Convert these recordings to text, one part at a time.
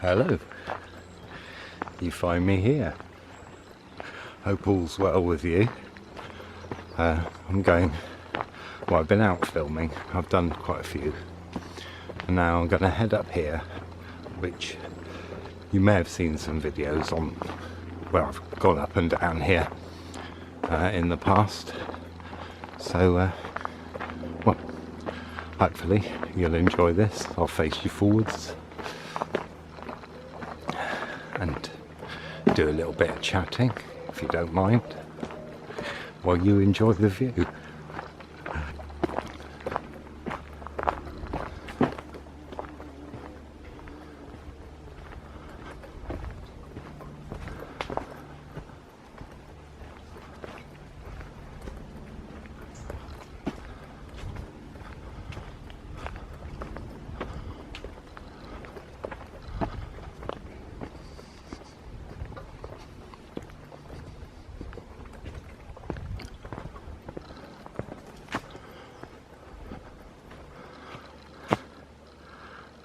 Hello, you find me here. Hope all's well with you. I'm going, well, I've been out filming, I've done quite a few, and now I'm going to head up here, which you may have seen some videos on where I've gone up and down here in the past. So, well, hopefully you'll enjoy this. I'll face you forwards and do a little bit of chatting, if you don't mind, while you enjoy the view.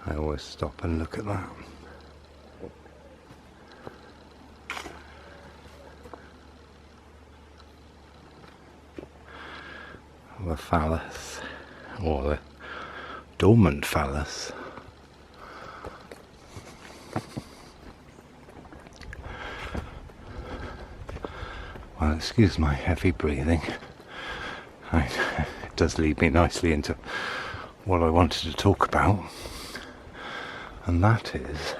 I always stop and look at that. The phallus, or the dormant phallus. Well, excuse my heavy breathing. It does lead me nicely into what I wanted to talk about. And that is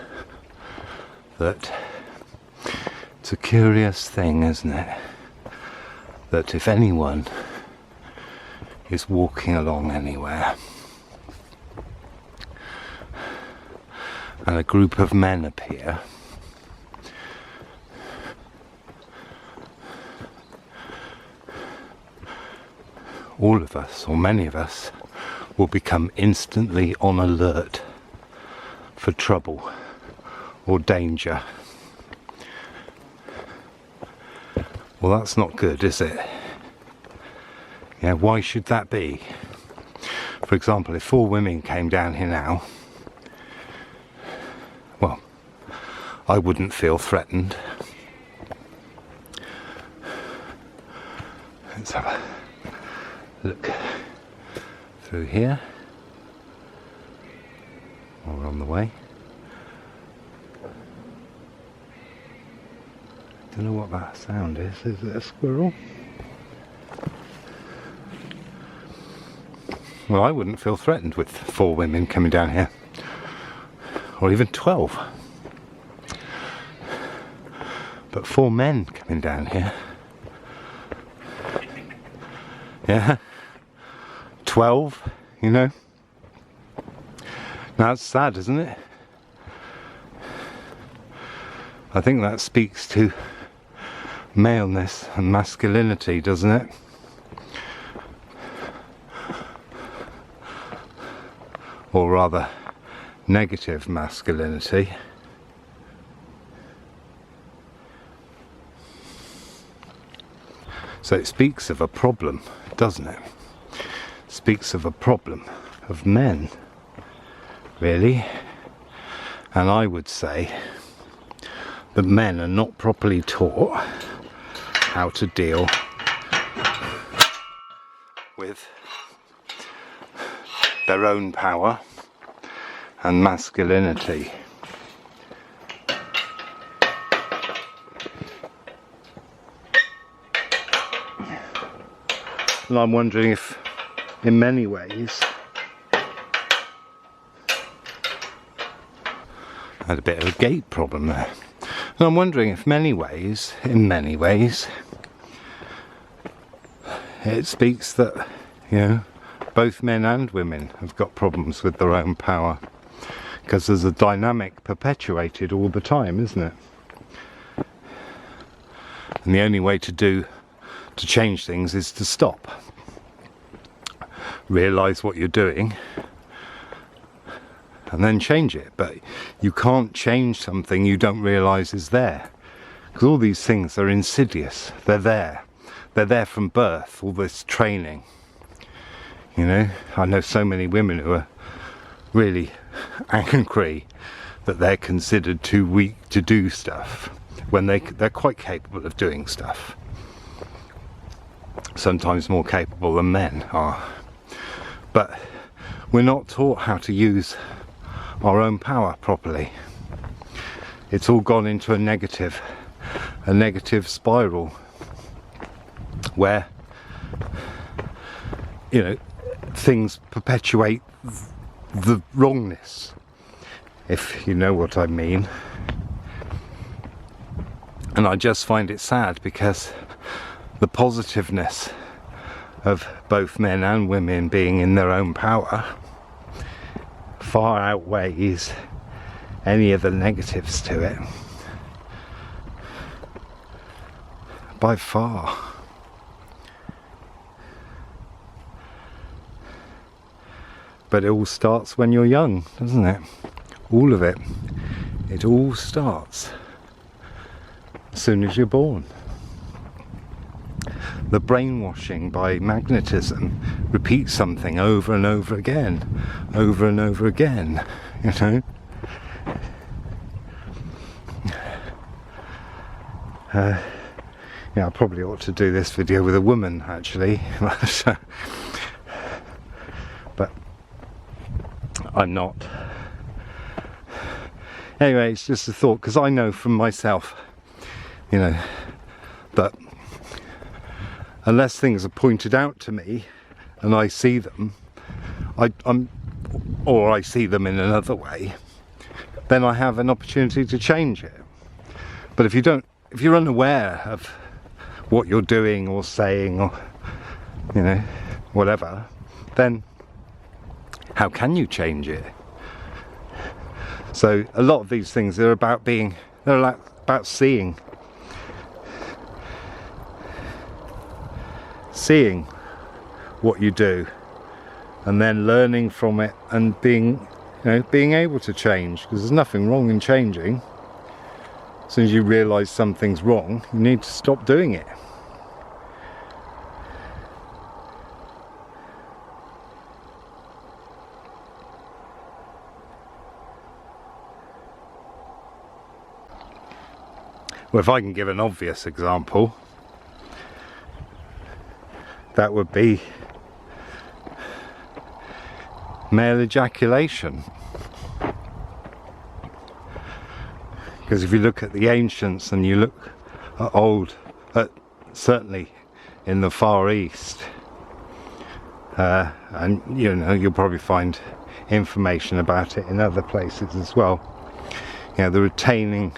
that it's a curious thing, isn't it? That if anyone is walking along anywhere and a group of men appear, all of us, or many of us, will become instantly on alert for trouble or danger. Well, that's not good, is it? Yeah, why should that be? For example, if 4 women came down here now, well, I wouldn't feel threatened. Let's have a look through here. We're on the way. Don't know what that sound is. Is it a squirrel? Well, I wouldn't feel threatened with 4 women coming down here, or even 12. But 4 men coming down here, yeah, 12, you know. Now, that's sad, isn't it? I think that speaks to maleness and masculinity, doesn't it? Or rather, negative masculinity. So it speaks of a problem, doesn't it? It speaks of a problem of men, really. And I would say that men are not properly taught how to deal with their own power and masculinity. And I'm wondering if, in many ways, I had a bit of a gate problem there. And I'm wondering if in many ways, it speaks that, you know, both men and women have got problems with their own power, because there's a dynamic perpetuated all the time, isn't it? And the only way to change things is to stop, realise what you're doing, and then change it. But you can't change something you don't realise is there, because all these things are insidious. They're there from birth, all this training. You know, I know so many women who are really angry that they're considered too weak to do stuff, when they're quite capable of doing stuff. Sometimes more capable than men are. But we're not taught how to use our own power properly. It's all gone into a negative spiral where, you know, things perpetuate the wrongness, if you know what I mean. And I just find it sad, because the positiveness of both men and women being in their own power far outweighs any of the negatives to it, by far. But it all starts when you're young, doesn't it? All of it. It all starts as soon as you're born. The brainwashing by magnetism repeats something over and over again, over and over again, you know. Yeah, I probably ought to do this video with a woman, actually. But I'm not. Anyway, it's just a thought, because I know from myself, you know, that unless things are pointed out to me and I see them, or I see them in another way, then I have an opportunity to change it. But if you're unaware of what you're doing or saying, or, you know, whatever, then how can you change it? So a lot of these things are about about seeing what you do, and then learning from it, and being able to change, because there's nothing wrong in changing. As soon as you realise something's wrong, you need to stop doing it. Well, if I can give an obvious example, that would be male ejaculation. Because if you look at the ancients, and you look at certainly in the Far East, and you know, you'll probably find information about it in other places as well. You know, the retaining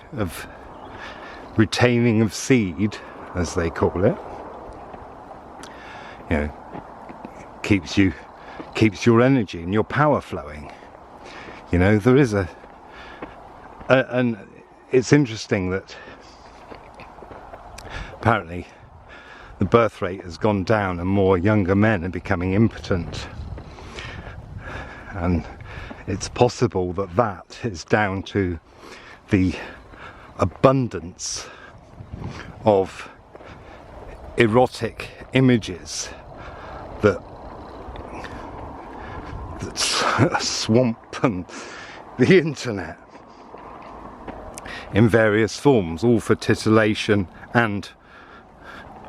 of seed, as they call it, you know, keeps your energy and your power flowing. You know, there is and it's interesting that apparently the birth rate has gone down and more younger men are becoming impotent, and it's possible that is down to the abundance of erotic images that swamp the internet in various forms, all for titillation, and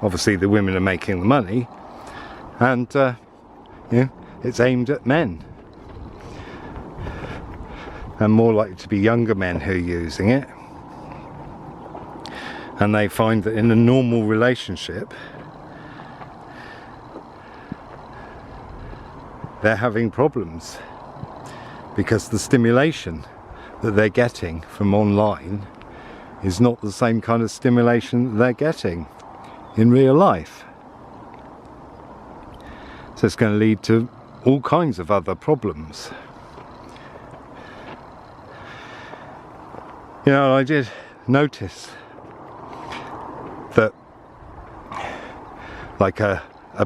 obviously the women are making the money, and you know, it's aimed at men, and more likely to be younger men who are using it. And they find that in a normal relationship, they're having problems, because the stimulation that they're getting from online is not the same kind of stimulation that they're getting in real life. So it's going to lead to all kinds of other problems. You know, I did notice that, like a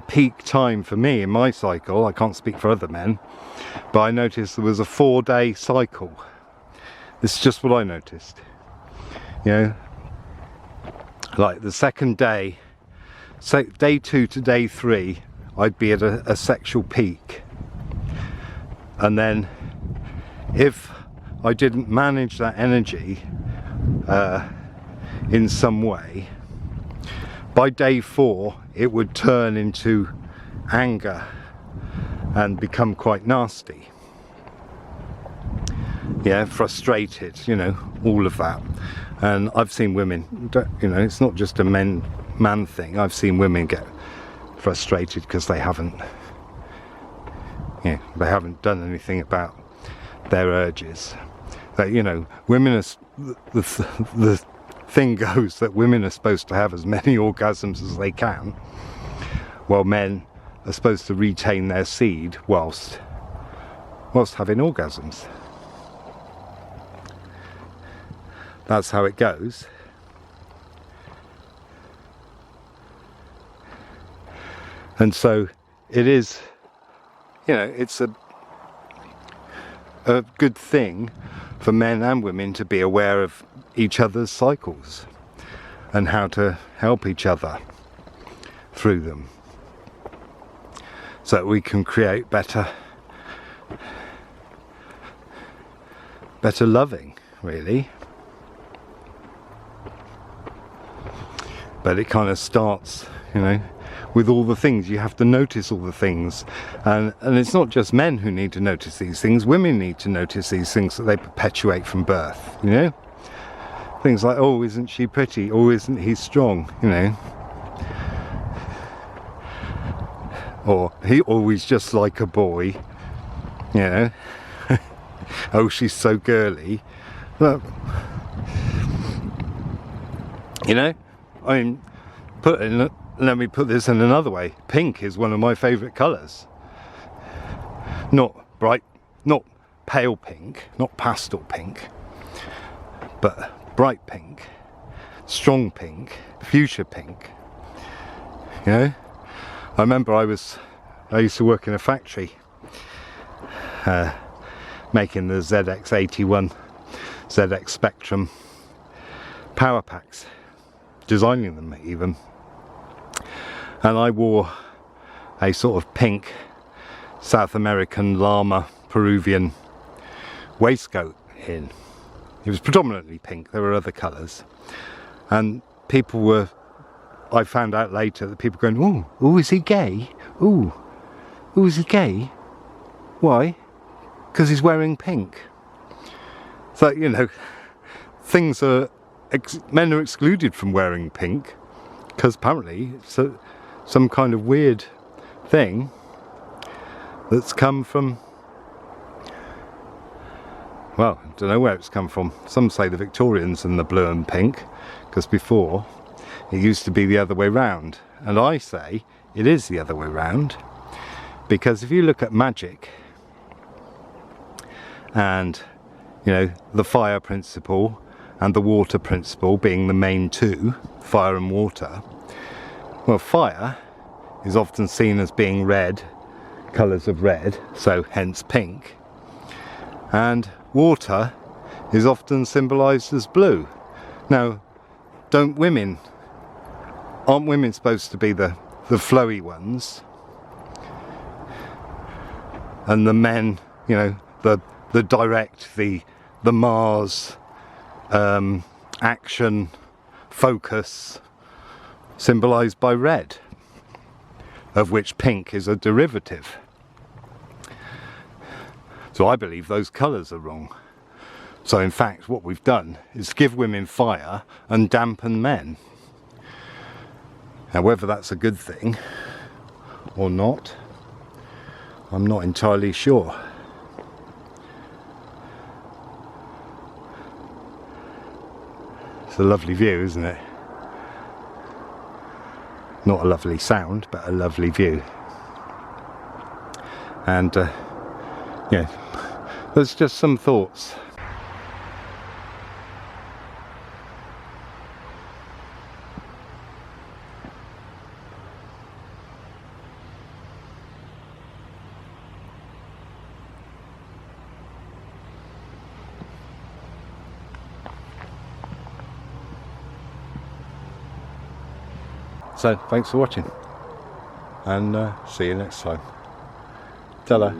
peak time for me in my cycle, I can't speak for other men, but I noticed there was a 4-day cycle. This is just what I noticed. You know, like the second day, so day 2 to day 3, I'd be at a sexual peak, and then if I didn't manage that energy in some way, by day 4 it would turn into anger and become quite nasty. Yeah, frustrated, you know, all of that. And I've seen women, you know, it's not just a man thing. I've seen women get frustrated because they haven't done anything about their urges. That, you know, women are, the thing goes that women are supposed to have as many orgasms as they can, while men are supposed to retain their seed whilst having orgasms. That's how it goes. And so it is, you know, it's a good thing for men and women to be aware of each other's cycles and how to help each other through them, so that we can create better loving, really. But it kind of starts, you know, with all the things. You have to notice all the things, and it's not just men who need to notice these things. Women need to notice these things that they perpetuate from birth, you know, things like, oh, isn't she pretty, or isn't he strong, you know, or he always just like a boy, you know. Oh, she's so girly. Well, you know, I mean, let me put this in another way. Pink is one of my favourite colours. Not pale pink, not pastel pink, but bright pink, strong pink, fuchsia pink. You know, I remember I used to work in a factory making the ZX81, ZX Spectrum power packs, designing them even. And I wore a sort of pink South American llama Peruvian waistcoat in. It was predominantly pink, there were other colours. And people were, I found out later that people were going, oh, is he gay? Oh, is he gay? Why? Because he's wearing pink. So, you know, things are, men are excluded from wearing pink because apparently it's some kind of weird thing that's come from, well, I don't know where it's come from. Some say the Victorians and the blue and pink, because before it used to be the other way round. And I say it is the other way round, because if you look at magic and, you know, the fire principle and the water principle being the main two, fire and water, well, fire is often seen as being red, colours of red, so hence pink, and water is often symbolised as blue. Now, aren't women supposed to be the flowy ones, and the men, you know, the direct, the Mars, action, focus, symbolised by red, of which pink is a derivative. So I believe those colours are wrong. So in fact what we've done is give women fire and dampen men. Now whether that's a good thing or not, I'm not entirely sure. It's a lovely view, isn't it? Not a lovely sound, but a lovely view. And yeah, there's just some thoughts. So thanks for watching, and see you next time. Ta-ra.